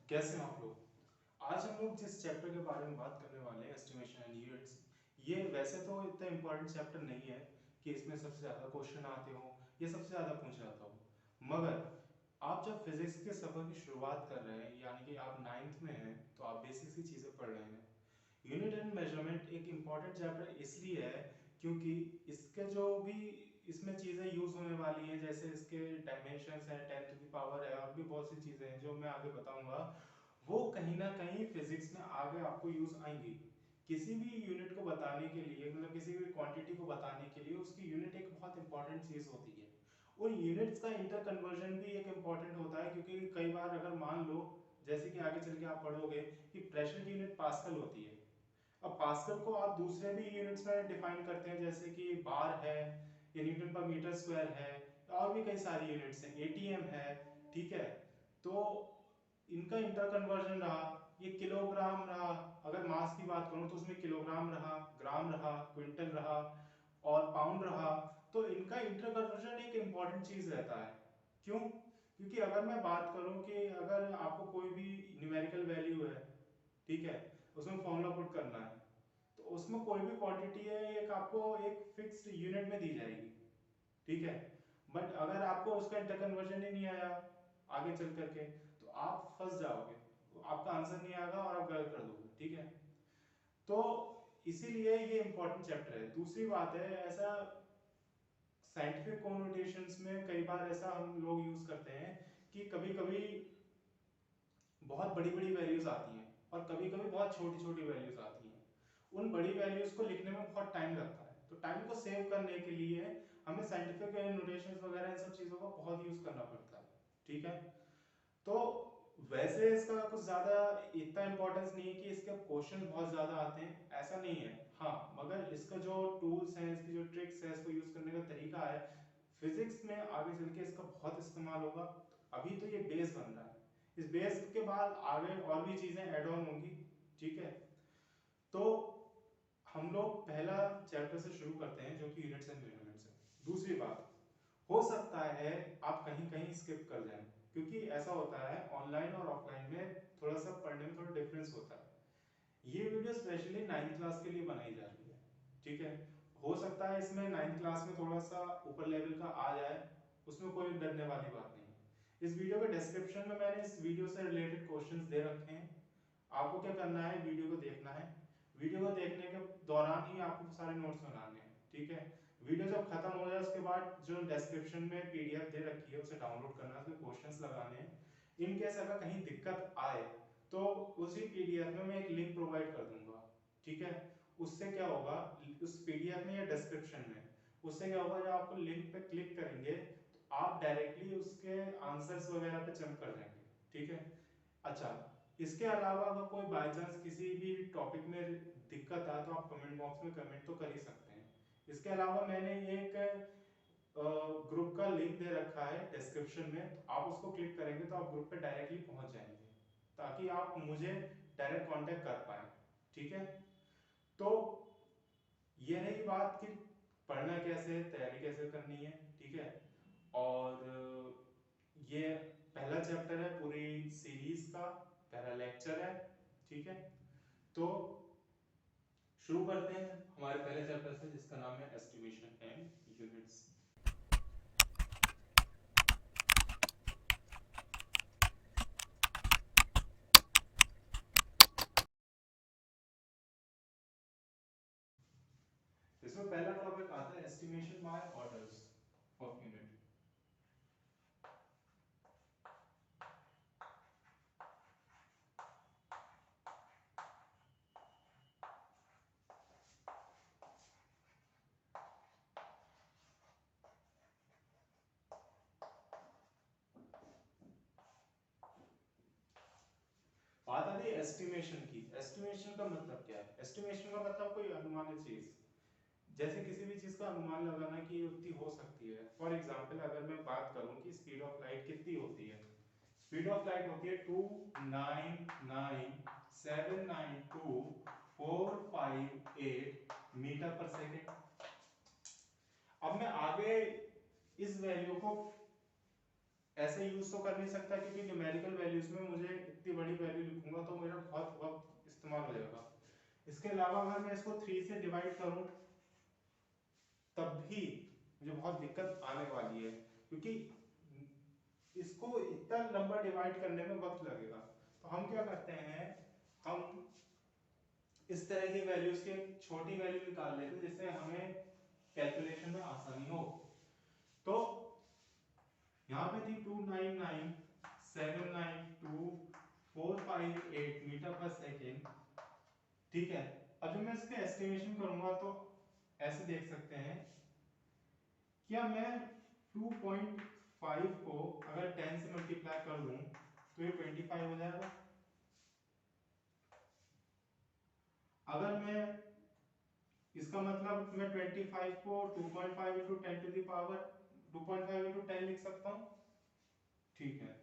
कैसे हैं आप लोग? आज हम लोग जिस चैप्टर के बारे में बात करने वाले हैं एस्टिमेशन एंड यूनिट्स, ये वैसे तो इतना इम्पोर्टेंट चैप्टर नहीं है कि इसमें सबसे ज़्यादा क्वेश्चन आते हो या सबसे ज़्यादा पूछा जाता हो। मगर आप जब फिजिक्स के सफ़र की शुरुआत कर रहे हैं, यानी कि आप 9th में हैं, तो आप बेसिक्स की चीज़ें पढ़ रहे हैं। यूनिट एंड मेजरमेंट एक इम्पॉर्टेंट चैप्टर इसलिए है क्योंकि इसके जो भी इसमें चीज़ें यूज़ होने वाली हैं, जैसे इसके डायमेंशंस हैं, 10 टू द पावर है, और भी बहुत सी चीज़ें हैं जो मैं आगे बताऊंगा, वो कहीं ना कहीं फिजिक्स में आगे आपको यूज़ आएंगी। किसी भी यूनिट को बताने के लिए, मतलब किसी भी क्वांटिटी को बताने के लिए उसकी यूनिट एक बहुत इंपॉर्टेंट चीज़ होती है। उन यूनिट्स का इंटर कन्वर्जन भी एक इम्पॉर्टेंट होता है, क्योंकि कई बार अगर मान लो, जैसे कि आगे चल के आप पढ़ोगे कि प्रेशर की यूनिट पास्कल होती है। अब पास्कल को आप दूसरे भी यूनिट्स में डिफाइन करते हैं, जैसे कि बार है या न्यूटन पर मीटर स्क्वायर है, और भी कई सारी यूनिट्स हैं, एटीएम है। ठीक है, तो इनका इंटर कन्वर्जन रहा, ये किलोग्राम रहा। अगर मास की बात करूं तो उसमें किलोग्राम रहा, ग्राम रहा, क्विंटल रहा और पाउंड रहा। तो इनका इंटर कन्वर्जन एक इंपॉर्टेंट चीज रहता है। क्यों? क्योंकि अगर मैं बात करूं कि अगर आपको कोई भी न्यूमेरिकल वैल्यू है, ठीक है, उसमें फॉर्मूला पुट करना है, तो उसमें कोई भी क्वांटिटी है, एक आपको एक फिक्स्ड यूनिट में दी जाएगी। ठीक है, बट अगर आपको उसका इंटर कन्वर्जन ही नहीं आया आगे चल करके, तो आप फंस जाओगे, तो आपका आंसर नहीं आएगा और आप गलत कर दोगे। ठीक है, तो इसीलिए ये इंपॉर्टेंट चैप्टर है। दूसरी बात है, ऐसा साइंटिफिक कॉनोटेशंस में कई बार ऐसा हम लोग यूज करते हैं कि कभी कभी बहुत बड़ी बड़ी वैल्यूज आती हैं और कभी कभी बहुत छोटी छोटी वैल्यूज आती हैं। उन बड़ी वैल्यूज को लिखने में बहुत टाइम लगता है, तो टाइम को सेव करने के लिए हमें साइंटिफिक नोटेशंस वगैरह इन सब चीज़ों का बहुत यूज करना पड़ता है। ठीक है, तो वैसे इसका कुछ ज़्यादा इतना इंपॉर्टेंस नहीं है कि इसके क्वेश्चन बहुत ज़्यादा आते हैं, ऐसा नहीं है। हाँ, मगर इसका जो टूल्स हैं, इसकी जो ट्रिक्स है, इसको यूज़ करने का तरीका है, फिजिक्स में आगे चल के इसका बहुत इस्तेमाल होगा। अभी तो ये बेस बन रहा है, इस बेस के बाद आगे और भी चीज़ें ऐड ऑन होंगी। ठीक है, तो हम लोग पहला चैप्टर से शुरू करते हैं, जो कि यूनिट्स एंड मेजरमेंट्स है। दूसरी बात, हो सकता है आप कहीं कहीं स्किप कर जाएं, क्योंकि ऐसा होता है ऑनलाइन और ऑफलाइन में थोड़ा सा पढ़ने में थोड़ा डिफरेंस होता है। ये वीडियो स्पेशली 9th क्लास के लिए बनाई जा रही है। ठीक है, हो सकता है इसमें 9th क्लास में थोड़ा सा ऊपर लेवल का आ जाए, उसमें कोई डरने वाली बात नहीं है। इस वीडियो के डिस्क्रिप्शन में मैंने इस वीडियो से रिलेटेड क्वेश्चंस दे रखे हैं। आपको क्या करना है, वीडियो को देखना है। वीडियो को देखने के दौरान ही आपको सारे नोट्स बनाने हैं। ठीक है, वीडियो जब खत्म हो जाए उसके बाद जो डिस्क्रिप्शन में पीडीएफ दे रखी है उसे डाउनलोड करना है, उसमें क्वेश्चंस लगाने हैं। इन केस अगर कहीं दिक्कत आए तो उसी पीडीएफ में मैं एक लिंक प्रोवाइड कर दूंगा। ठीक है, उससे क्या होगा, उस पीडीएफ में या डिस्क्रिप्शन में, उससे क्या होगा, जब आपको लिंक पे क्लिक करेंगे तो आप डायरेक्टली उसके आंसर्स वगैरह पे जंप कर जाएंगे। ठीक है, अच्छा, इसके अलावा अगर कोई बाई चांस किसी भी टॉपिक में दिक्कत आए तो आप कमेंट बॉक्स में कमेंट तो कर ही सकते हैं। इसके अलावा मैंने एक ग्रुप का लिंक दे रखा है डिस्क्रिप्शन में, तो आप उसको क्लिक करेंगे तो आप ग्रुप पे डायरेक्टली पहुंच जाएंगे, ताकि आप मुझे डायरेक्ट कांटेक्ट कर पाए। ठीक है, तो ये रही बात कि पढ़ना कैसे है, तैयारी कैसे करनी है। ठीक है, और ये पहला चैप्टर है पूरी सीरीज का, पहला लेक्चर है। ठीक है, तो शुरू करते हैं हमारे पहले चैप्टर से, जिसका नाम है एस्टिमेशन एंड यूनिट्स। इसमें पहला टॉपिक आता है estimation by orders of unit. बात आती है एस्टिमेशन की। एस्टिमेशन का मतलब क्या है? एस्टिमेशन का मतलब कोई अनुमानित चीज, जैसे किसी भी चीज का अनुमान लगाना कि ये उतनी हो सकती है। फॉर एग्जांपल अगर मैं बात करूं कि स्पीड ऑफ लाइट कितनी होती है, स्पीड ऑफ लाइट होती है 299,792,458 मीटर पर सेकेंड। अब मैं आगे इस वैल्यू को ऐसे यूज तो कर नहीं सकता क्योंकि न्यूमेरिकल वैल्यूज में मुझे इतनी बड़ी वैल्यू लिखूंगा तो मेरा बहुत वक्त इस्तेमाल हो जाएगा। इसके अलावा अगर मैं इसको 3 से डिवाइड करूं तब भी मुझे बहुत दिक्कत आने वाली है क्योंकि इसको इतना लंबा डिवाइड करने में वक्त लगेगा। तो हम क्या करते हैं, हम इस तरह की वैल्यूज की छोटी वैल्यू निकाल लेते हैं जिससे हमें कैलकुलेशन में आसानी हो। तो यहाँ पे थी 299,792,458 मीटर पर सेकेंड, ठीक है। अब जब मैं इसके एस्टिमेशन करूंगा तो ऐसे देख सकते हैं, क्या मैं 2.5 को अगर 10 से मल्टीप्लाई कर दूं तो ये 25 हो जाएगा। अगर मैं इसका मतलब मैं 25 को 2.5 into 10 to the power 2.5 into 10 लिख सकता हूँ, ठीक है।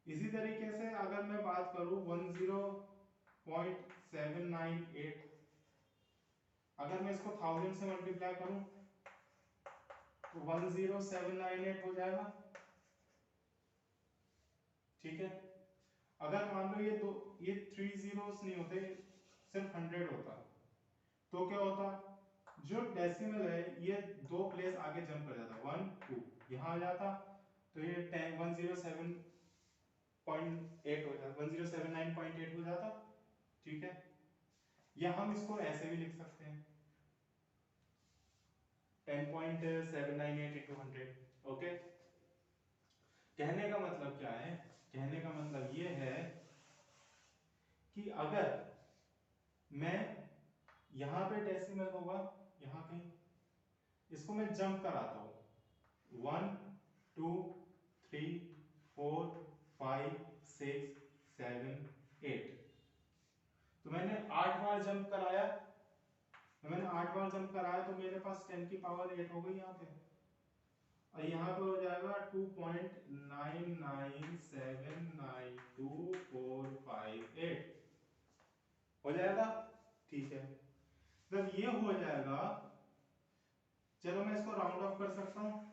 इसी तरीके से अगर मैं बात करूं 10.798, अगर मैं इसको 1000 से मल्टीप्लाई करूं तो 10798 हो जाएगा, ठीक है। अगर मान लो ये 3 zeros नहीं होते, सिर्फ 100 होता तो क्या होता, जो डेसिमल है ये 2 प्लेस आगे जंप कर जाता, 1 2 यहाँ आ जाता तो ये 107.8 हो जाता, 1079.8 हो जाता, ठीक है। या हम इसको ऐसे भी लिख सकते हैं 10.798 into 100, ओके। कहने का मतलब क्या है, कहने का मतलब ये है कि अगर मैं यहाँ पे डेसिमल होगा यहाँ कहीं, इसको मैं जंप कराता हूँ 1 2 3 4 5 6 7 8, तो मैंने 8 बार जंप कराया, तो मेरे पास 10 की पावर 8 हो गई यहाँ पे, और यहाँ पे हो जाएगा 2.99792,458 हो जाएगा, ठीक है। जब ये हो जाएगा, चलो मैं इसको राउंड ऑफ कर सकता हूँ।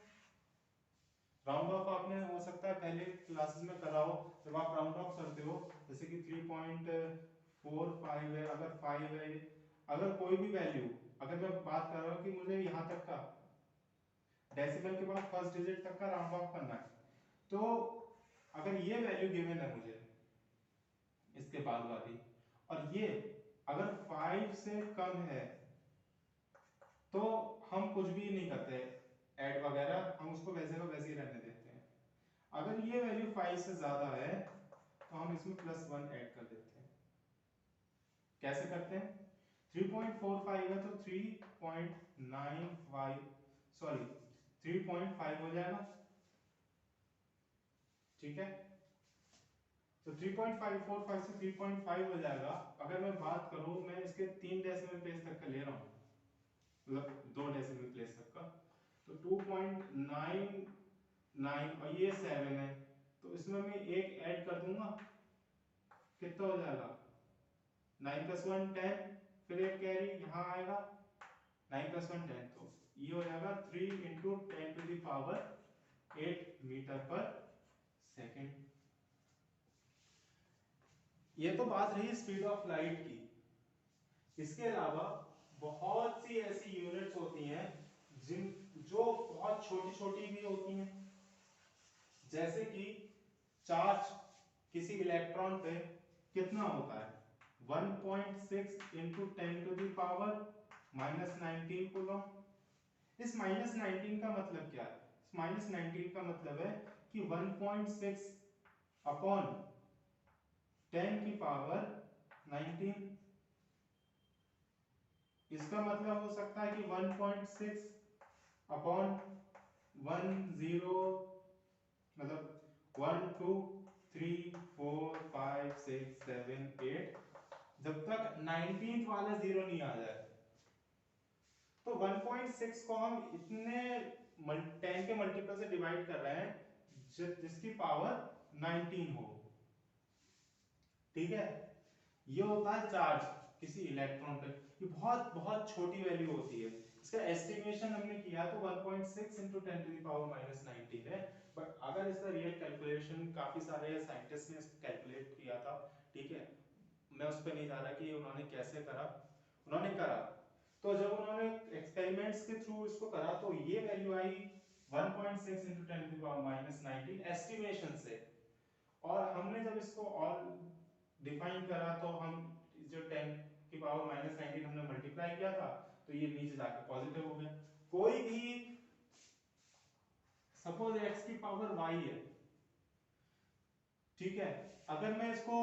राउंड ऑफ आपने हो सकता है पहले क्लासेस में करा हो, जब आप राउंड ऑफ करते हो जैसे कि 3.45 है, अगर 5 है, अगर कोई भी वैल्यू, अगर मैं बात कर रहा हूँ कि मुझे यहाँ तक का डेसिमल के बाद फर्स्ट डिजिट तक का राउंड ऑफ करना है, तो अगर ये वैल्यू गिवन है मुझे इसके बाद वाली, और ये अगर 5 से कम है तो हम कुछ भी नहीं करते ऐड वगैरह, हम उसको वैसे का वैसे ही रहने देते हैं। अगर ये वैल्यू 5 से ज्यादा है तो हम इसमें +1 ऐड कर देते हैं। कैसे करते हैं, 3.45 है तो 3.5 हो जाएगा, ठीक है। तो 3.545 से 3.5 हो जाएगा। अगर मैं बात करूं, मैं इसके 3 डेसिमल प्लेस तक का ले रहा हूं, मतलब 2 डेसिमल प्लेस तक का, तो 2.99 और ये 7 है, तो इसमें मैं एक ऐड कर दूंगा, कितना हो जाएगा 9 + 1 10, फिर एक कैरी यहाँ आएगा 9 + 1 10, तो ये हो जाएगा 3 × 10 टू द पावर 8 मीटर पर सेकेंड। ये तो बात रही स्पीड ऑफ लाइट की। इसके अलावा बहुत सी ऐसी यूनिट्स होती हैं जो बहुत छोटी छोटी भी होती हैं, जैसे कि चार्ज किसी इलेक्ट्रॉन पे कितना होता है, 1.6 × 10 टू द पावर -19 कूलम। इस -19 का मतलब क्या है, इस -19 का मतलब है कि 1.6 अपॉन 10 की पावर 19, इसका मतलब हो सकता है कि 1.6 अपॉन 10, मतलब 1 2 3 4 5 6 7 8, जब तक 19th वाला जीरो नहीं आ जाए। तो 1.6 को हम इतने 10 के मल्टीपल से डिवाइड कर रहे हैं जिसकी पावर 19 हो, ठीक है। ये होता है चार्ज किसी इलेक्ट्रॉन पे, ये बहुत बहुत छोटी वैल्यू होती है। इसका एस्टिमेशन हमने किया तो 1.6 into 10 to the power minus 19 है, बट अगर इसका रियल कैलकुलेशन काफी सारे साइंटिस्ट ने कैलकुलेट किया था, ठीक है, मैं उस पर नहीं जा रहा कि उन्होंने कैसे करा, उन्होंने करा तो जब उन्होंने एक्सपेरिमेंट्स के थ्रू इसको करा तो ये value I 1.6 into 10 to the power minus 19 estimation से, और हमने जब इसको और डिफाइन करा तो हम जो 10 की पावर माइनस 19 हमने मल्टीप्लाई किया था तो ये नीचे जाके पॉजिटिव हो गया। कोई भी सपोज x की पावर y है, ठीक है, अगर मैं इसको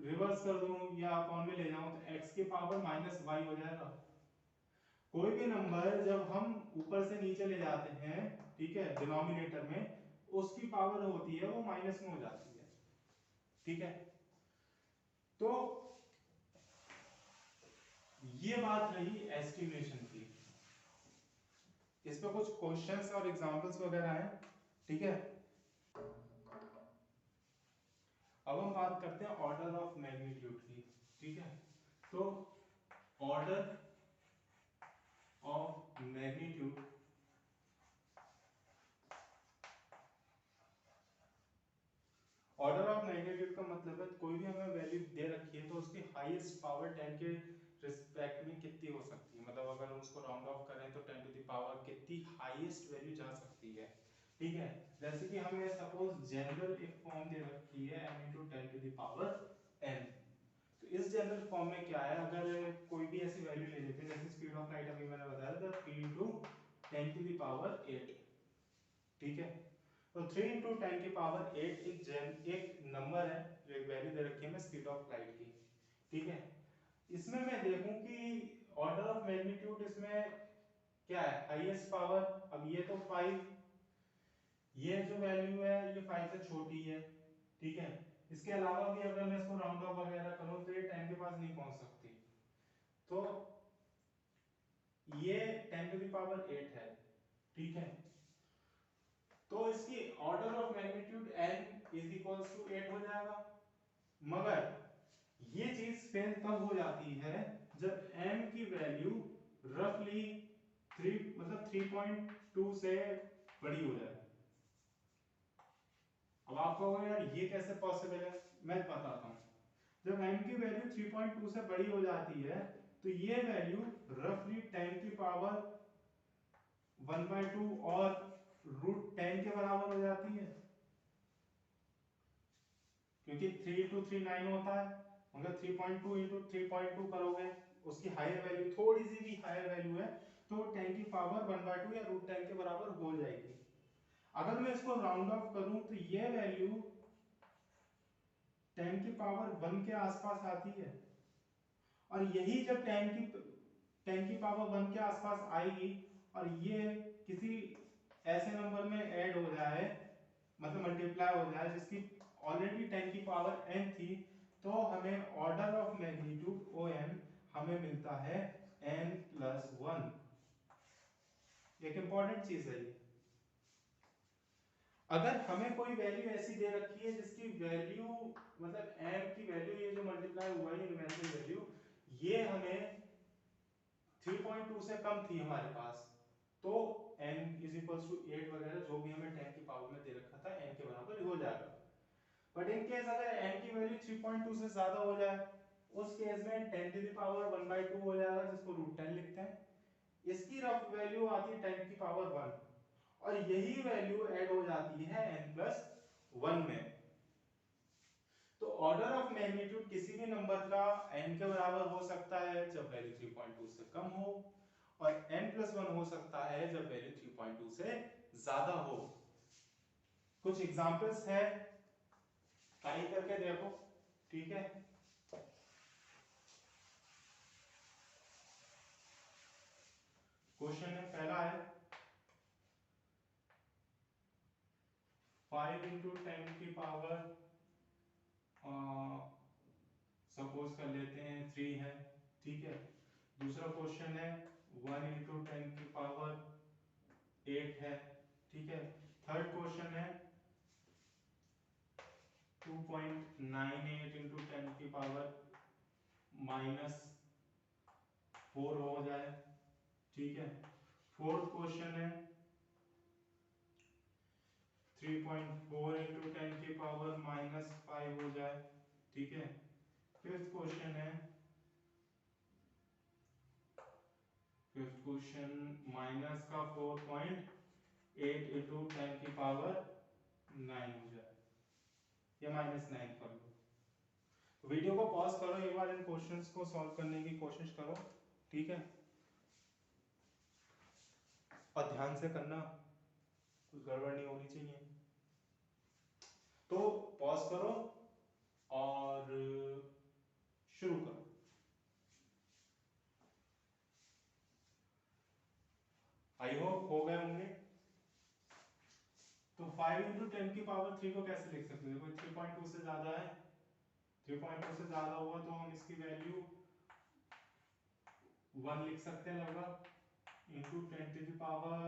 रिवर्स कर दूं या अपॉन में ले जाऊं तो x की पावर माइनस y हो जाएगा। कोई भी नंबर जब हम ऊपर से नीचे ले जाते हैं, ठीक है, डिनोमिनेटर में, उसकी पावर होती है वो माइनस में हो जाती है, ठीक है। तो ये बात रही एस्टिमेशन की। इस पे कुछ क्वेश्चंस और एग्जांपल्स वगैरह हैं, ठीक है। अब हम बात करते हैं ऑर्डर ऑफ मैग्नीट्यूड की, ठीक है। तो order of magnitude order of magnitude का मतलब है कोई भी हमें वैल्यू दे रखी है तो उसकी हाईएस्ट पावर 10 के रिस्पेक्ट में कितनी हो सकती है, मतलब अगर हम उसको राउंड ऑफ करें तो 10 टू द पावर कितनी हाईएस्ट वैल्यू जा सकती है, ठीक है। जैसे कि हमें सपोज जनरल एक फॉर्म दे रखी है m into 10 to the power n, तो इस जनरल फॉर्म में क्या है, अगर कोई भी ऐसी वैल्यू ले लेते हैं जैसे स्पीड ऑफ लाइट अभी मैंने बताया था 3 into 10 to the power 8, ठीक है। तो 3 into 10 की पावर 8 एक नंबर है जो एक वैल्यू दे रखी है हमें स्पीड ऑफ लाइट की, ठीक है। इसमें मैं देखूं कि ऑर्डर ऑफ मैग्नीट्यूड इसमें क्या है, हाईएस्ट पावर, अब ये तो 5, ये जो वैल्यू है ये 5 से छोटी है, ठीक है। इसके अलावा भी अगर मैं इसको राउंड ऑफ वगैरह करूं तो ये 10 के पास नहीं पहुंच सकती, तो ये 10 टू द पावर 8 है, ठीक है। तो इसकी order of magnitude n is equals to 8 हो जाएगा, मगर ये चीज फेल तब हो जाती है जब m की वैल्यू रफली 3 मतलब 3.2 से बड़ी हो जाए। अब आप कहोगे यार ये कैसे पॉसिबल है, मैं बताता हूं। जब m की वैल्यू 3.2 से बड़ी हो जाती है तो ये वैल्यू रफली 10 की पावर 1/2 और √10 के बराबर हो जाती है, क्योंकि 3 into 3 9 होता है, मगर 3.2 into 3.2 करोगे उसकी हायर वैल्यू थोड़ी सी भी हायर वैल्यू है तो 10 की पावर 1/2 या √10 के बराबर हो जाएगी। अगर मैं इसको राउंड ऑफ करूं तो ये वैल्यू 10 की पावर 1 के आसपास आती है, और यही जब 10 की पावर 1 के आसपास आएगी और ये किसी ऐसे नंबर में ऐड हो जाए, मतलब मल्टीप्लाई हो जाए जिसकी ऑलरेडी 10 की पावर n थी, तो हमें ऑर्डर ऑफ मैग्नीट्यूड OM हमें मिलता है n+1। एक इंपॉर्टेंट चीज है ये। अगर हमें कोई वैल्यू ऐसी दे रखी है जिसकी वैल्यू मतलब m की वैल्यू ये जो मल्टीप्लाई हुआ है यूनिवर्सल वैल्यू ये हमें 3.2 से कम थी हमारे पास, तो n इज इक्वल्स टू 8 वगैरह जो भी हमें 10 की पावर में दे रखा था n के बराबर हो जाएगा। बट इन केस अगर n की वैल्यू 3.2 से ज्यादा हो जाए उस केस में 10 टू द पावर 1/2 हो जाएगा जिसको √10 लिखते हैं, इसकी रफ वैल्यू आती है 10 की पावर 1 और यही वैल्यू ऐड हो जाती है n+1 में। तो ऑर्डर ऑफ मैग्नीट्यूड किसी भी नंबर का n के बराबर हो सकता है जब वैल्यू 3.2 से कम हो, और n+1 हो सकता है जब वैल्यू 3.2 से ज्यादा हो। कुछ एग्जांपल्स है, ट्राई करके देखो, ठीक है। क्वेश्चन है पहला है 5 into 10 की पावर सपोज कर लेते हैं 3 है, ठीक है। दूसरा क्वेश्चन है 1 into 10 की पावर 8 है, ठीक है। थर्ड क्वेश्चन है 2.98 into 10 की पावर -4 हो जाए, ठीक है। फोर्थ क्वेश्चन है 3.4 इंटू 10 की पावर -5 हो जाए, ठीक है। फिफ्थ क्वेश्चन है, फिफ्थ क्वेश्चन माइनस का 4.8 इंटू 10 की पावर 9 हो जाए, या -9 कर लो। तो वीडियो को पॉज करो, एक बार इन क्वेश्चंस को सॉल्व करने की कोशिश करो, ठीक है। और ध्यान से करना, कुछ गड़बड़ नहीं होनी चाहिए। तो पॉज करो और शुरू करो। आई होप हो गए होंगे। तो 5 इंटू 10 की पावर 3 को कैसे लिख सकते हो? 3.2 से ज्यादा है, 3.2 से ज्यादा होगा तो हम इसकी वैल्यू 1 लिख सकते हैं लगभग, इंटू 10 की पावर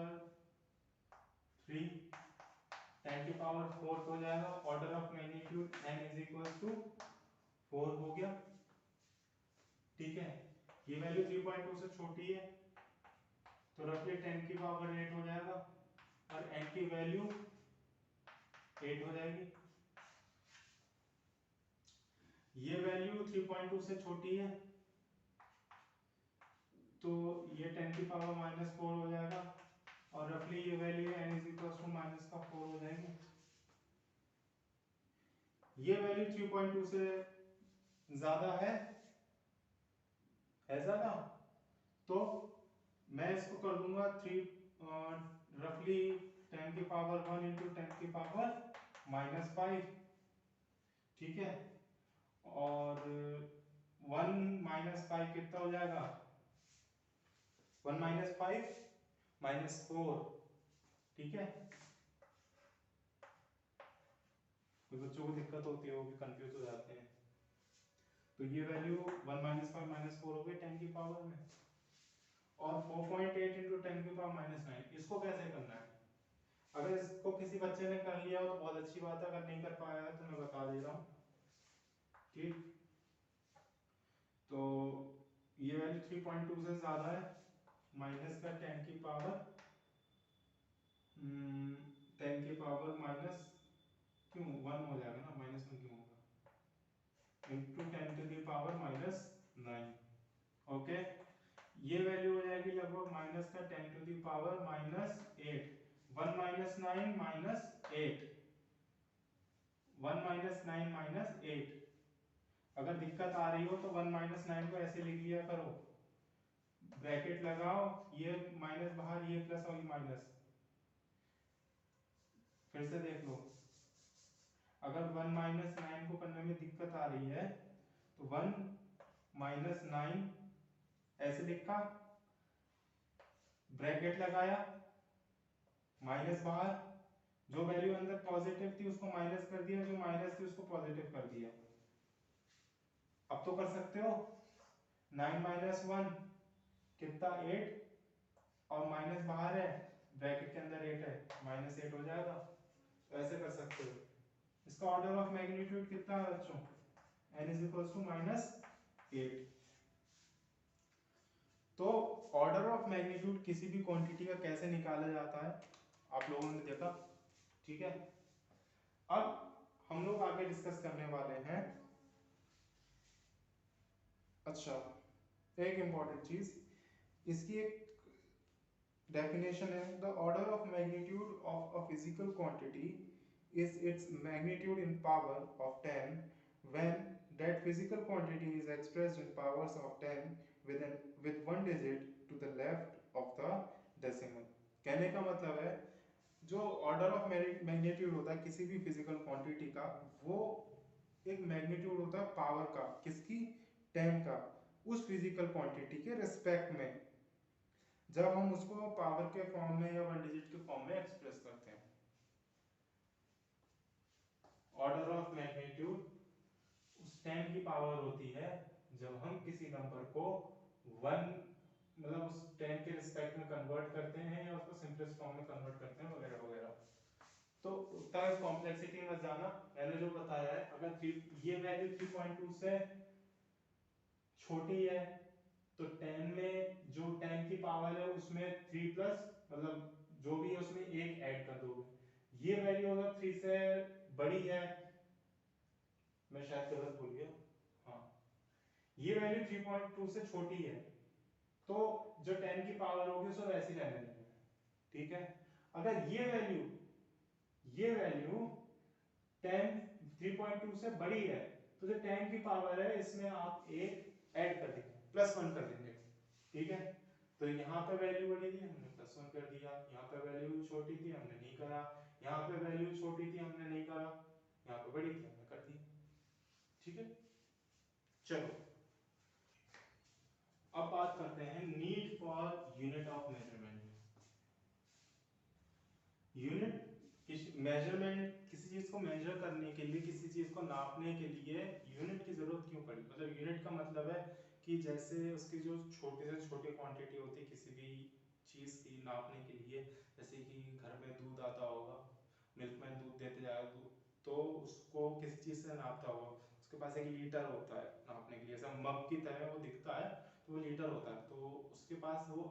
3, 10 की पावर 4 हो जाएगा। Order of magnitude n is equal to 4 हो गया, ठीक है। ये वैल्यू 3.2 से छोटी है तो रफली 10 की पावर 8 हो जाएगा, और n की वैल्यू 8 हो जाएगी। ये वैल्यू 3.2 से छोटी है तो ये 10 की पावर -4 हो जाएगा, और रफली ये value n is equal to -4 हो जाएगी। ये वैल्यू 3.2 से ज्यादा है ज्यादा, तो मैं इसको कर दूंगा 3 रफली 10 की पावर 1 इंटू 10 की पावर -5, ठीक है। और 1 -5 कितना हो जाएगा? 1 -5 -4, ठीक है। कोई बच्चों को दिक्कत होती है, वो भी कंफ्यूज हो जाते हैं। तो ये वैल्यू 1 -5 -4 हो गई 10 की पावर में, और 4.8 इंटू 10 की पावर -9। इसको कैसे करना है? अगर इसको किसी बच्चे ने कर लिया हो तो बहुत अच्छी बात है, अगर नहीं कर पाया है तो मैं बता दे रहा हूँ, ठीक। तो ये वैल्यू 3.2 से ज्यादा है, माइनस का 10 की पावर 10 की पावर माइनस क्यों 1 हो जाएगा ना, -1 क्यों होगा, into 10 to the power -9, okay. ये वैल्यू हो जाएगी लगभग माइनस का 10 टू दी पावर -8, 1 -9 -8, 1 -9 -8। अगर दिक्कत आ रही हो तो 1 -9 को ऐसे लिख लिया करो, ब्रैकेट लगाओ, ये माइनस बाहर, ये प्लस और ये माइनस। फिर से देख लो, अगर 1 -9 को करने में दिक्कत आ रही है तो 1 -9 ऐसे लिखा, ब्रैकेट लगाया, माइनस बाहर, जो वैल्यू अंदर पॉजिटिव थी उसको माइनस कर दिया, जो माइनस थी उसको पॉजिटिव कर दिया। अब तो कर सकते हो, 9 -1 कितना 8, और माइनस बाहर है, ब्रैकेट के अंदर 8 है, -8 हो जाएगा। तो ऐसे कर सकते हो। इसका ऑर्डर ऑफ मैग्नीट्यूड कितना है बच्चों? n is equal to -8। तो ऑर्डर ऑफ मैग्नीट्यूड किसी भी क्वांटिटी का कैसे निकाला जाता है आप लोगों ने देखा, ठीक है। अब हम लोग आगे डिस्कस करने वाले हैं, अच्छा एक इंपॉर्टेंट चीज, इसकी एक डेफिनेशन है, the order of magnitude of a physical quantity is its magnitude in power of 10 when that physical quantity is expressed in powers of 10 with one digit to the left of the decimal। कहने का मतलब है जो order of magnitude होता है किसी भी physical quantity का, वो एक मैग्नीट्यूड होता है पावर का, किसकी? 10 का, उस फिजिकल क्वांटिटी के रिस्पेक्ट में, जब हम उसको पावर के फॉर्म में या वन डिजिट के फॉर्म में एक्सप्रेस करते हैं। ऑर्डर ऑफ मैग्नीट्यूड उस 10 की पावर होती है जब हम किसी नंबर को 1 मतलब उस 10 के रिस्पेक्ट में कन्वर्ट करते हैं या उसको सिंपलेस्ट फॉर्म में कन्वर्ट करते हैं वगैरह वगैरह। तो उतना कॉम्प्लेक्सिटी मत जाना, मैंने जो बताया है, अगर ये वैल्यू 3.2 से छोटी है तो 10 में जो 10 की पावर है उसमें 3 प्लस मतलब जो भी है उसमें एक ऐड कर दोगे। ये वैल्यू अगर 3 से बड़ी है, मैं शायद गलत बोल गया, हाँ, ये वैल्यू 3.2 से छोटी है तो जो 10 की पावर होगी उसे वैसे ही रहने देंगे, ठीक है। अगर ये वैल्यू 10 3.2 से बड़ी है तो जो 10 की पावर है इसमें आप एक ऐड कर देंगे, +1 कर देंगे, ठीक है। तो यहाँ पे वैल्यू बड़ी थी हमने +1 कर दिया, यहाँ पे वैल्यू छोटी थी हमने नहीं करा, यहाँ पे वैल्यू छोटी थी हमने नहीं करा, यहाँ पे बड़ी थी हमने कर दी, ठीक है। चलो अब बात करते हैं need for unit of measurement. Unit measurement, किसी चीज को मेजर करने के लिए, किसी चीज को नापने के लिए यूनिट की जरूरत क्यों पड़ी। मतलब यूनिट का मतलब है कि जैसे उसकी जो छोटे से छोटी क्वांटिटी होती है किसी भी चीज की नापने के लिए, जैसे कि घर में दूध आता होगा, मिल्कमैन दूध देते जाएगा दूध, तो उसको किसी चीज से नापता होगा, उसके पास एक लीटर होता है नापने के लिए, ऐसा मग की तरह वो दिखता है तो वो लीटर होता है, तो उसके पास वो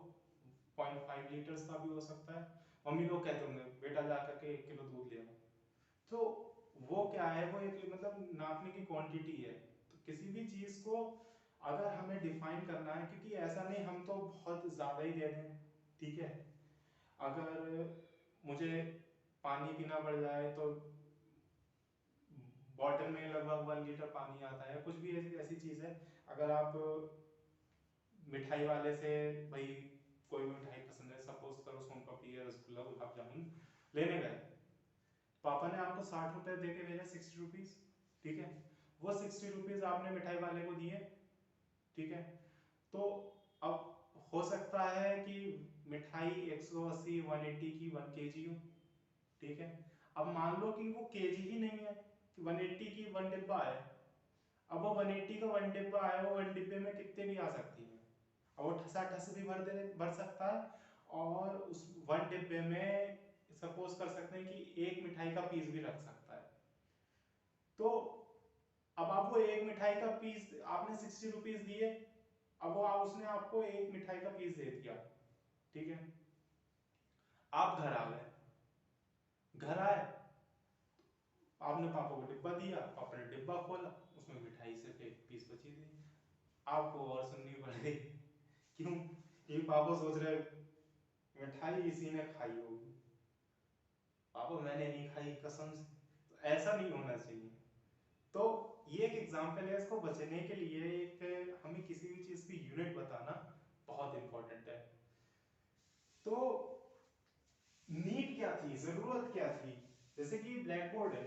0.5 लीटर्स का भी हो सकता है। मम्मी लोग कहते होंगे बेटा जा करके 1 किलो दूध ले आओ, तो वो क्या है, वो एक मतलब नापने की क्वांटिटी है। तो किसी भी चीज को अगर हमें डिफाइन करना है, क्योंकि ऐसा नहीं हम तो बहुत ज्यादा ही दे दें, ठीक है। अगर मुझे पानी पीना पड़ जाए तो बॉटल में लगभग 1 लीटर पानी आता है, कुछ भी ऐसी ऐसी चीज है। अगर आप मिठाई वाले से, भाई कोई भी मिठाई पसंद है, सपोज करो सोन पापड़ी या रसगुल्ला गुलाब जामुन लेने गए, पापा ने आपको 60 रुपए दे के भेजा, 60 रुपीज, ठीक है। वो 60 रुपीज आपने मिठाई वाले को दिए, ठीक है। तो अब हो सकता है कि मिठाई 180 180 की 1 kg हो, ठीक है। अब मान लो कि वो केजी ही नहीं है, कि 180 की 1 डिब्बा है। अब वो 180 का 1 डिब्बा है, वो 1 डिब्बे में कितने भी आ सकती है, और वो ठसाठस भी भर सकता है। और उस 1 डिब्बे में सपोज कर सकते हैं कि एक मिठाई का पीस भी रख सकता है। तो अब आपको एक मिठाई का पीस, आपने 60 रुपीज दिए, अब वो उसने आपको एक मिठाई का पीस दे दिया, ठीक है। आप घर आ गए, घर आए, आपने पापा को डिब्बा दिया, पापा ने डिब्बा खोला, उसमें मिठाई सिर्फ एक पीस बची थी। आपको और सुननी पड़ गई, क्यों, ये पापा सोच रहे मिठाई इसी ने खाई होगी, पापा मैंने नहीं खाई कसम से। तो ऐसा नहीं होना चाहिए। तो ये एक एग्जांपल है, इसको बचने के लिए एक हमें किसी भी चीज की यूनिट बताना बहुत इंपॉर्टेंट है। तो नीड क्या थी, जरूरत क्या थी, जैसे कि ब्लैक बोर्ड है,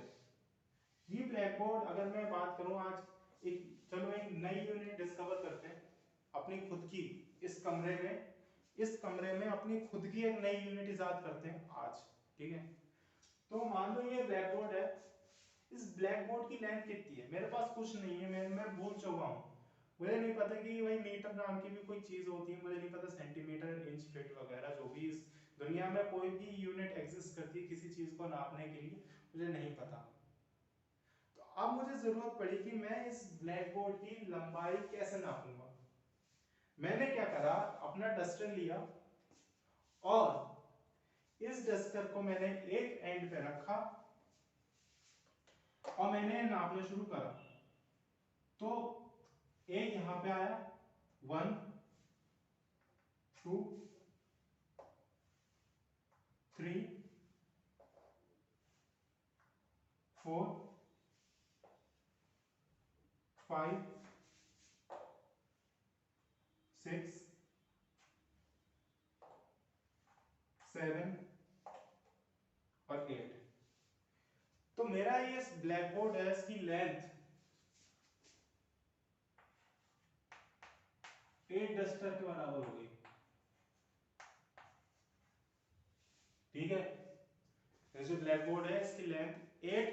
ये ब्लैक बोर्ड अगर मैं बात करूं आज एक, चलो एक नई यूनिट डिस्कवर करते हैं अपनी खुद की, इस कमरे में अपनी खुद की एक नई यूनिट इजाद करते हैं आज, ठीक है। तो मान लो ये ब्लैक बोर्ड है, इस ब्लैक बोर्ड की लेंथ कितनी है, मेरे पास कुछ नहीं है, मैं भूल चुका हूँ, मुझे नहीं पता कि भाई मीटर नाम की भी कोई चीज होती है, मुझे नहीं पता सेंटीमीटर इंच फीट वगैरह जो भी इस दुनिया में कोई भी यूनिट एग्जिस्ट करती है किसी चीज को नापने के लिए, मुझे नहीं पता। तो अब मुझे जरूरत पड़ी कि मैं इस ब्लैक बोर्ड की लंबाई कैसे नापूंगा। मैंने क्या करा, अपना डस्टर लिया और इस डस्टर को मैंने एक एंड पे रखा और मैंने नापना शुरू करा। तो एक यहां पे आया 1 2 3 4 5 6 7 और 8। तो मेरा ये ब्लैक बोर्ड है, इसकी लेंथ 8 डस्टर के बराबर हो गई, ठीक है। ये जो ब्लैक बोर्ड है इसकी लेंथ 8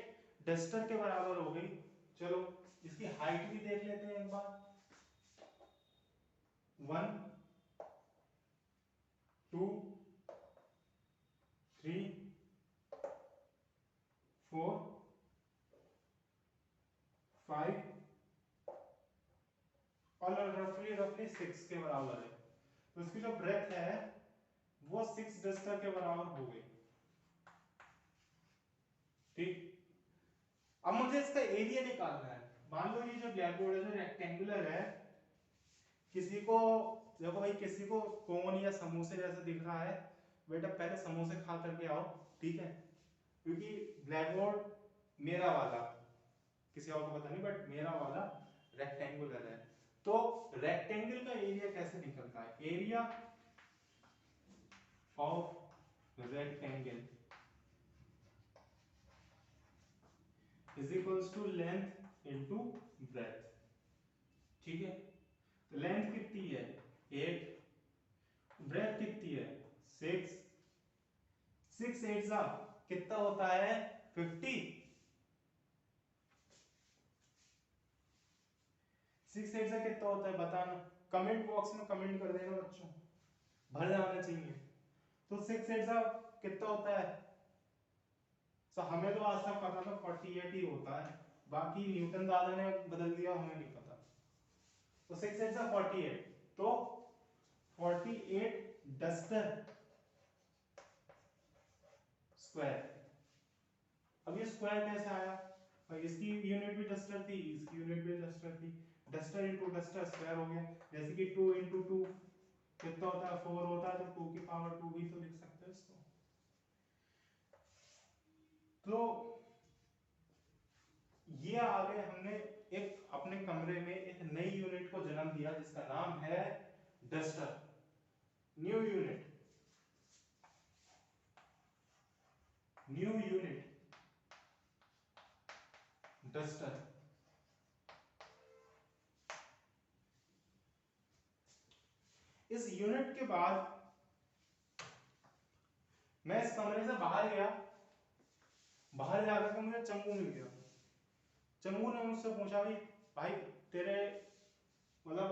डस्टर के बराबर हो गई। चलो इसकी हाइट भी देख लेते हैं एक बार, 1 2 3 4 5 और रफली रफली 6 के बराबर है, तो इसकी जो ब्रेथ है वो 6 डस्टर के बराबर हो गई। ठीक, अब मुझे इसका एरिया निकालना है। मान लो ये जो ब्लैक बोर्ड है जो रेक्टेंगुलर है, किसी को देखो भाई, किसी को कोन या समोसे जैसा दिख रहा है, बेटा पहले समोसे खा करके आओ, ठीक है, क्योंकि ब्लैक बोर्ड मेरा वाला, किसी और को पता नहीं, बट मेरा वाला रेक्टेंगुलर है। तो रेक्टेंगल का एरिया कैसे निकलता है? Area of rectangle is equals to length into breadth. ठीक है, तो लेंथ कितनी है 8, ब्रेथ कितनी है 6, 6 8 जा कितना होता है 50, 6 8 जा कितना होता है बताना, कमेंट बॉक्स में कमेंट कर देना बच्चों, भर जाना चाहिए। तो 6 8 जा कितना होता है? तो हमें तो आज तक पता था 48 ही होता है, बाकी न्यूटन दादा ने बदल दिया, हमें नहीं पता। तो 6 8 जा 48, तो 48 डस्टर स्क्वायर। अब ये स्क्वायर कैसे आया भाई? इसकी यूनिट भी डस्टर थी, इसकी यूनिट भी डस्टर थी, डस्टर इनटू डस्टर स्क्वायर हो गया। जैसे कि 2 इनटू 2 कितना होता है 4 होता है, तो 2 की पावर 2 भी तो लिख सकते हैं इसको। तो ये आगे हमने एक अपने कमरे में एक नई यूनिट को जन्म दिया जिसका नाम है duster. New unit, new unit duster. इस यूनिट के बाद मैं इस कमरे से बाहर गया, बाहर जाकर के मुझे चंगू मिल गया। चंगू ने मुझसे पूछा भी भाई तेरे मतलब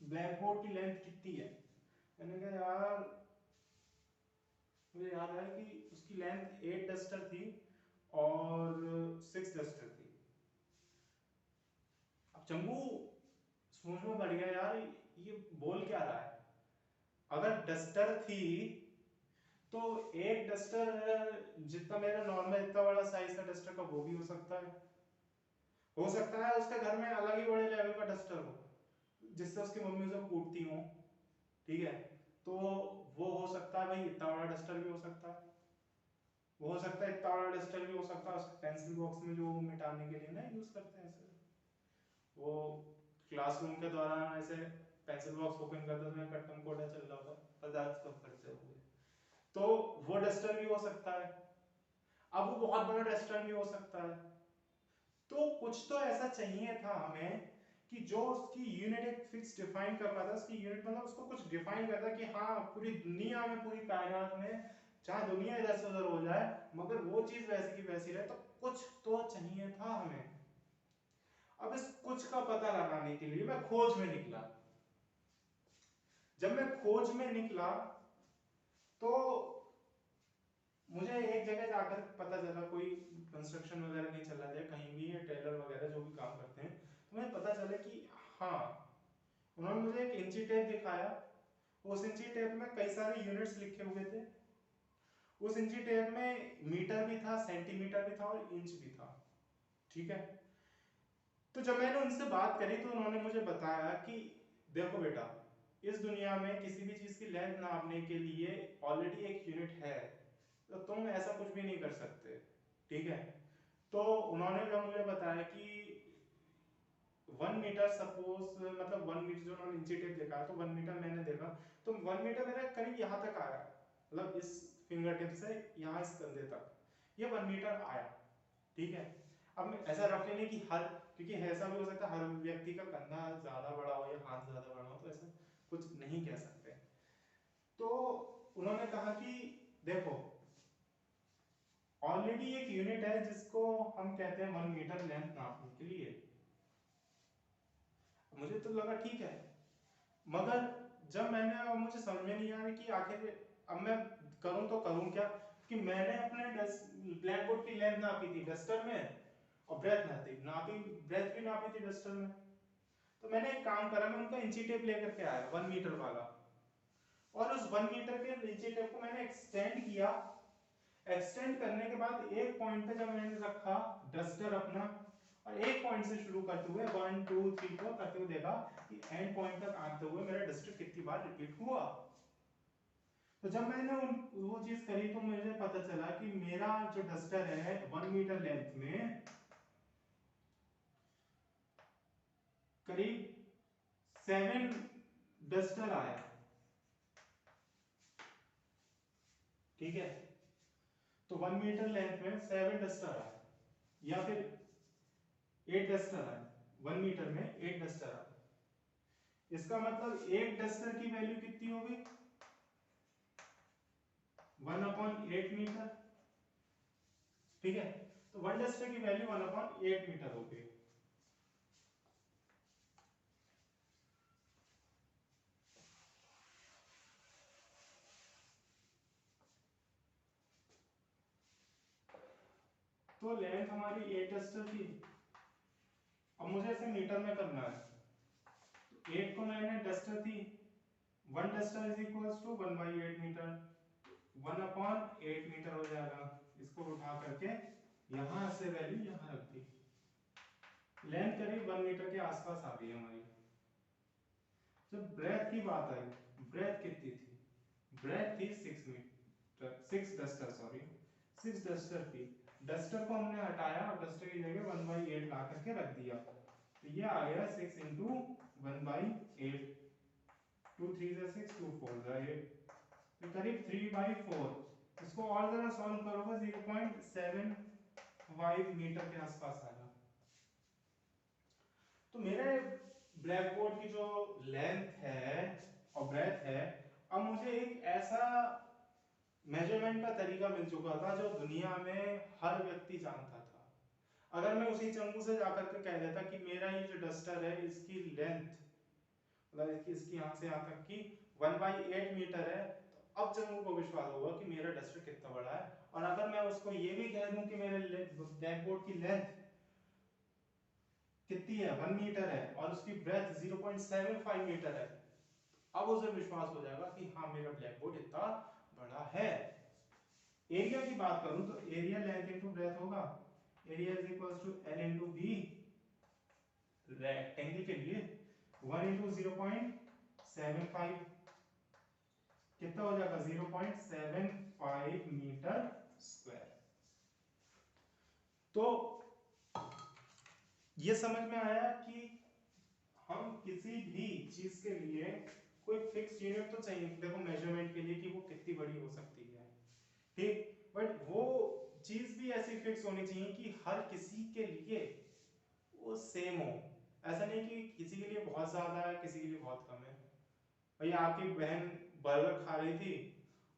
ब्लैक बोर्ड की लेंथ कितनी है? मैंने कहा यार मुझे याद है कि उसकी लेंथ 8 डस्टर थी और 6 डस्टर थी। अब चंगू सोच में पड़ गया यार ये बोल क्या रहा है। अगर डस्टर थी तो एक डस्टर जितना मेरा नॉर्मल इतना बड़ा साइज का डस्टर का वो भी हो सकता है, हो सकता है उसके घर में अलग ही बड़े लेवल का डस्टर हो जिससे उसकी मम्मी उसे कूटती हो, ठीक है, तो वो हो सकता है भाई इतना बड़ा डस्टर भी हो सकता है, वो हो सकता है इतना बड़ा डस्टर भी हो सकता है। उसके पेंसिल बॉक्स में जो मिटाने के लिए ना यूज करते हैं ऐसे, वो क्लासरूम के दौरान ऐसे पेंसिल बॉक्स ओपन करते समय कट्टम कोड़ा चल रहा होता पदार्थ कब करते हुए, तो वो डस्टर भी हो सकता है। अब वो बहुत बड़ा डस्टर भी हो सकता है। तो कुछ तो ऐसा चाहिए था हमें कि जो उसकी यूनिट एक फिक्स डिफाइन कर पाता, उसकी यूनिट मतलब उसको कुछ डिफाइन करता कि हाँ पूरी दुनिया में, पूरी कायनात में, चाहे दुनिया इधर से उधर हो जाए मगर वो चीज वैसी की वैसी रहे, तो कुछ तो चाहिए था हमें। अब इस कुछ का पता लगाने के लिए मैं खोज में निकला। जब मैं खोज में निकला तो मुझे एक जगह जाकर पता चला, कोई कंस्ट्रक्शन वगैरह नहीं चल रहा है कहीं भी, ये टेलर वगैरह जो भी काम करते हैं, तो मुझे पता चला कि हाँ, उन्होंने मुझे एक इंची टेप दिखाया, उस इंची टेप में कई सारे यूनिट्स लिखे हुए थे, उस इंची टेप में मीटर भी था, सेंटीमीटर भी था और इंच भी था, ठीक है। तो जब मैंने उनसे बात करी तो उन्होंने मुझे बताया कि देखो बेटा, इस दुनिया में किसी भी चीज की लेंथ नापने के लिए ऑलरेडी एक यूनिट है, तो तुम ऐसा कुछ भी नहीं कर सकते, ठीक है। तो उन्होंने जब मुझे बताया कि 1 मीटर सपोज, मतलब 1 मीटर जो उन्होंने इंची टेप देखा तो 1 मीटर मैंने देखा, तो 1 मीटर मेरे करीब यहाँ तक आया, मतलब इस फिंगर टिप से यहाँ इस कंधे तक, ये 1 मीटर आया, ठीक है। अब ऐसा रफली नहीं कि हर, क्योंकि ऐसा भी हो सकता है हर व्यक्ति का कंधा ज्यादा बड़ा हो या हाथ ज्यादा बड़ा हो, तो ऐसा कुछ नहीं कह सकते। तो उन्होंने कहा कि देखो ऑलरेडी एक यूनिट है जिसको हम कहते हैं 1 मीटर लेंथ नापने के लिए। मुझे तो लगा ठीक है, मगर जब मैंने, अब मुझे समझ में नहीं आ रहा कि आखिर अब मैं करूं तो करूं क्या, कि मैंने अपने ब्लैक बोर्ड की लेंथ नापी थी डस्टर में और ब्रेथ नापी, ब्रेथ भी नापी थी डस्टर में, तो मैंने एक काम करा, मैं उनका इंची टेप लेकर के आया 1 मीटर वाला, और उस 1 मीटर के इंची टेप को मैंने एक्सटेंड किया। एक्सटेंड करने के बाद एक पॉइंट पे जब मैंने रखा डस्टर अपना, और एक पॉइंट से शुरू करते हुए 1 2 3 4 करते हुए देखा कि एंड पॉइंट तक आते हुए मेरा डस्टर कितनी बार रिपीट हुआ। तो जब मैंने वो चीज करी तो मुझे पता चला कि मेरा जो डस्टर है 1 मीटर लेंथ में करीब 7 डस्टर आया। ठीक है, तो 1 मीटर लेंथ में 7 डस्टर आया, या फिर 8 डस्टर आया। 1 मीटर में 8 डस्टर आया। इसका मतलब एक डस्टर की वैल्यू कितनी होगी? 1/8 मीटर। ठीक है, तो 1 डस्टर की वैल्यू 1/8 मीटर होगी। तो लेंथ हमारी 8 डस्टर थी। अब मुझे इसे मीटर में करना है, तो 8 को मैंने डस्टर थी, 1 duster is equals to 1/8 metre, 1/8 metre हो जाएगा। इसको उठा करके यहां से वैल्यू यहां रख दी। लेंथ करीब 1 मीटर के आसपास आ गई हमारी। जब ब्रेथ की बात आई, ब्रेथ कितनी थी? ब्रेथ थी 6 मीटर, 6 डस्टर, सॉरी 6 डस्टर थी। डस्टर को हमने हटाया और डस्टर की जगह 1/8 ला करके रख दिया, तो ये आ गया 6 इंटू 1/8। 2 3 से 6, 2 4 जा 8, तो करीब 3/4। इसको और जरा सॉल्व करोगे 0.75 मीटर के आसपास आएगा। तो मेरे ब्लैक बोर्ड की जो लेंथ है और ब्रेथ है, अब मुझे एक ऐसा मेजरमेंट का तरीका मिल चुका था जो दुनिया में हर व्यक्ति जानता था। अगर मैं उसी चंकू से जाकर के कह देता कि मेरा ये जो डस्टर है इसकी लेंथ, मतलब इसकी यहाँ से यहाँ तक की 1/8 मीटर है, तो अब चंकू को विश्वास होगा कि मेरा डस्टर कितना बड़ा है। और अगर मैं उसको ये भी कह दूं कि मेरे ब्लैक बोर्ड की लेंथ कितनी है, 1 मीटर है, और उसकी ब्रेथ 0.75 मीटर है, अब उसे विश्वास हो जाएगा कि हाँ मेरा ब्लैक बोर्ड इतना बड़ा है। एरिया की बात करूं तो एरिया लेंथ इनटू ब्रेथ होगा, area is equals to L into B. Rectangle के लिए 1 इंटू 0.75 कितना हो जाएगा? 0.75 मीटर स्क्वायर। तो ये समझ में आया कि हम किसी भी चीज के लिए कोई फिक्स यूनिट तो चाहिए, देखो मेजरमेंट के लिए कि वो कितनी बड़ी हो सकती है, ठीक, बट वो चीज भी ऐसी फिक्स होनी चाहिए कि हर किसी के लिए वो सेम हो। ऐसा नहीं कि किसी के लिए बहुत ज्यादा है, किसी के लिए बहुत कम है। भैया आपकी बहन बर्गर खा रही थी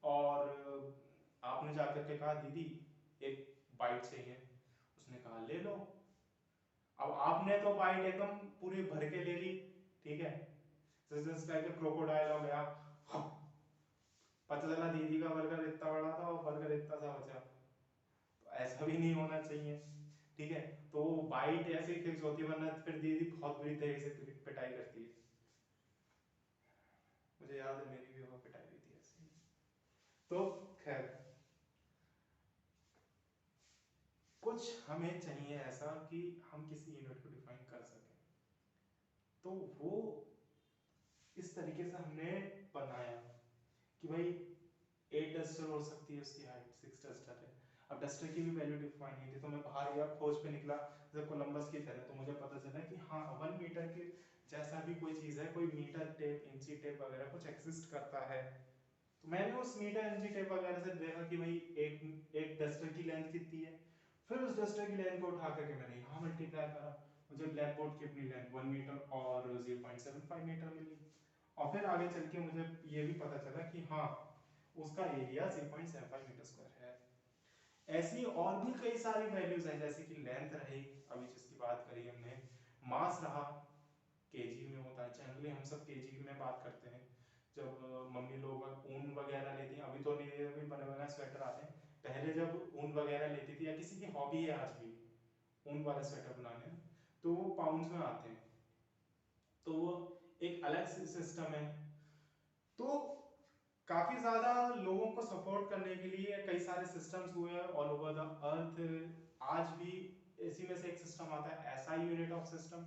और आपने जाकर के कहा दीदी एक बाइट चाहिए, उसने कहा ले लो। अब आपने तो बाइट एकदम पूरी भर के ले ली, ठीक है, जस्ट लाइक अ क्रोकोडाइल हो गया, पता चला दीदी का बर्गर इतना बड़ा था और बर्गर इतना सा बचा। तो ऐसा भी नहीं होना चाहिए, ठीक है। तो बाइट ऐसे ही फिक्स होती है, वरना फिर दीदी बहुत बुरी तरीके से पिटाई करती है। मुझे याद है मेरी भी वहां पिटाई हुई थी ऐसे ही। तो खैर कुछ हमें चाहिए ऐसा कि हम किसी यूनिट को डिफाइन कर सकें, तो वो इस तरीके से हमने बनाया कि भाई 8 डस्टर हो सकती है, उसकी हाइट 6 डस्टर है। अब डस्टर की भी वैल्यू डिफाइन नहीं थी, तो मैं बाहर गया खोज पे निकला जब कोलंबस की तरह, तो मुझे पता चला कि हाँ 1 मीटर के जैसा भी कोई चीज है, कोई मीटर टेप, इंची टेप वगैरह कुछ एग्जिस्ट करता है। तो मैंने उस मीटर इंची टेप वगैरह से देखा कि भाई एक डस्टर की लेंथ कितनी है, फिर उस डस्टर की लेंथ को उठा करके मैंने यहाँ मल्टीप्लाई करा, मुझे ब्लैक बोर्ड की अपनी लेंथ 1 मीटर और 0.75 मीटर मिली। और फिर आगे चल के मुझे ये भी पता चला कि हाँ उसका एरिया 0.75 मीटर स्क्वायर है। ऐसी और भी कई सारी वैल्यूज हैं, जैसे कि लेंथ रही, अभी जिसकी बात करी हमने, मास रहा, केजी में होता है, जनरली हम सब केजी में बात करते हैं। जब मम्मी लोग ऊन वगैरह लेती हैं, अभी तो नहीं, अभी बने बने स्वेटर आते हैं, पहले जब ऊन वगैरह लेती थी, या किसी की हॉबी है आज भी ऊन वाले स्वेटर बनाने, तो वो पाउंड्स में आते हैं। तो वो एक अलग सिस्टम है। तो काफी ज्यादा लोगों को सपोर्ट करने के लिए कई सारे सिस्टम्स हुए हैं ऑल ओवर द अर्थ। आज भी इसी में से एक सिस्टम आता है एसआई यूनिट ऑफ सिस्टम,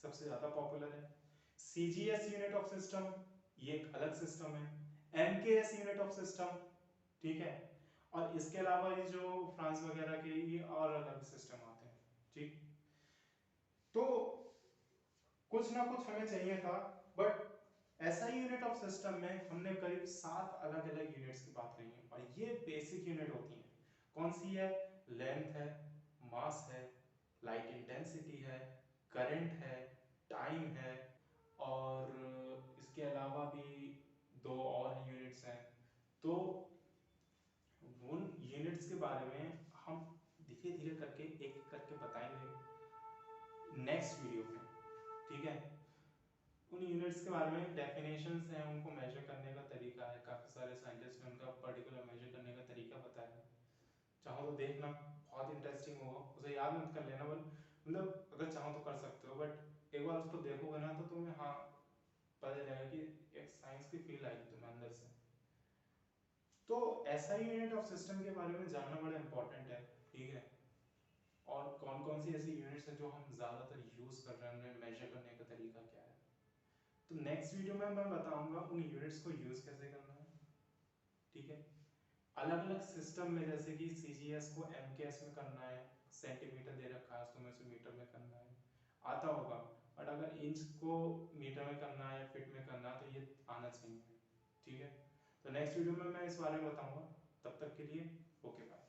सबसे ज्यादा पॉपुलर है। सीजीएस यूनिट ऑफ सिस्टम, ये एक अलग सिस्टम है। एमकेएस यूनिट ऑफ सिस्टम, ठीक है। और इसके अलावा ये जो फ्रांस वगैरह के ये और अलग सिस्टम आते हैं, ठीक। तो कुछ ना कुछ हमें चाहिए था, but SI unit of system में हमने करीब 7 अलग अलग यूनिट्स की बात करी है, और ये बेसिक यूनिट होती हैं। कौन सी है? लेंथ है, मास है, लाइट इंटेंसिटी है, करंट है, टाइम है, और इसके अलावा भी दो और यूनिट्स हैं। तो उन यूनिट्स के बारे में हम धीरे धीरे करके एक एक करके बताएंगे नेक्स्ट वीडियो में, ठीक है। उन यूनिट्स के बारे में डेफिनेशंस हैं, उनको मेजर करने का तरीका है, काफ़ी सारे साइंटिस्ट ने उनका पर्टिकुलर मेजर करने का तरीका बताया है। चाहो तो देखना, बहुत इंटरेस्टिंग होगा। उसे याद मत कर लेना, बट मतलब अगर चाहो तो कर सकते हो, बट एक बार उसको देखोगे ना तो तुम्हें हाँ पता चलेगा कि एक साइंस की फील आएगी तुम्हें अंदर से। तो ऐसा ही यूनिट ऑफ सिस्टम के बारे में जानना बड़ा इंपॉर्टेंट है, ठीक है। और कौन कौन सी ऐसी यूनिट्स हैं जो हम ज़्यादातर यूज़ कर रहे हैं, उन्हें मेजर करने का तरीका क्या है। तो नेक्स्ट वीडियो में मैं बताऊंगा उन यूनिट्स को यूज़ कैसे करना है, ठीक है। अलग अलग सिस्टम में, जैसे कि सीजीएस को एमकेएस में करना है, सेंटीमीटर दे रखा है तो उसे मीटर में करना है, आता होगा। बट अगर इंच को मीटर में करना है, फिट में करना है, तो ये आना चाहिए, ठीक है। तो नेक्स्ट वीडियो में मैं इस बारे में बताऊंगा। तब तक के लिए ओके बाय।